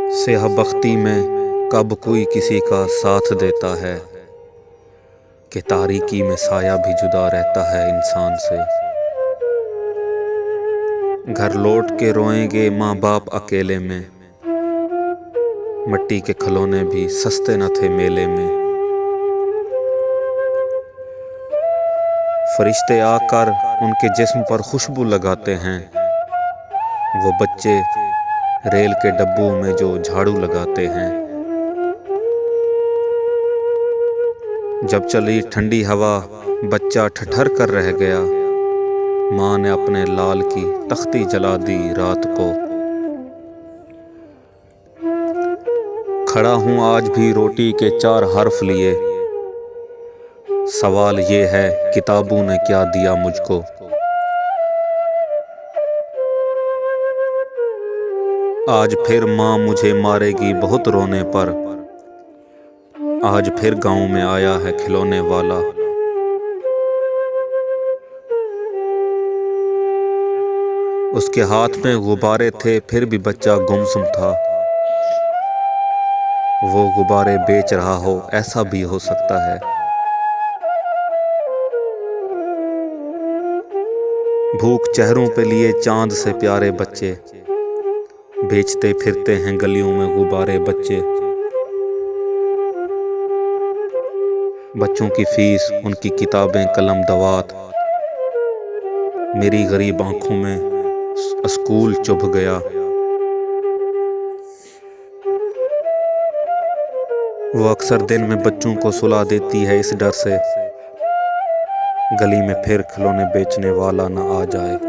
स्याह बख्ती में कब कोई किसी का साथ देता है कि तारीकी में साया भी जुदा रहता है इंसान से। घर लौट के रोएंगे माँ बाप अकेले में, मिट्टी के खिलौने भी सस्ते न थे मेले में। फरिश्ते आकर उनके जिस्म पर खुशबू लगाते हैं, वो बच्चे रेल के डब्बों में जो झाड़ू लगाते हैं। जब चली ठंडी हवा बच्चा ठठर कर रह गया, माँ ने अपने लाल की तख्ती जला दी रात को। खड़ा हूँ आज भी रोटी के 4 हर्फ लिए, सवाल ये है किताबों ने क्या दिया मुझको। आज फिर माँ मुझे मारेगी बहुत रोने पर, आज फिर गांव में आया है खिलौने वाला। उसके हाथ में गुब्बारे थे फिर भी बच्चा गुमसुम था। वो गुब्बारे बेच रहा हो ऐसा भी हो सकता है। भूख चेहरों पे लिए चांद से प्यारे बच्चे, बेचते फिरते हैं गलियों में गुब्बारे बच्चे। बच्चों की फीस, उनकी किताबें, कलम, दवात, मेरी गरीब आंखों में स्कूल चुभ गया। वो अक्सर दिन में बच्चों को सुला देती है इस डर से, गली में फिर खिलौने बेचने वाला न आ जाए।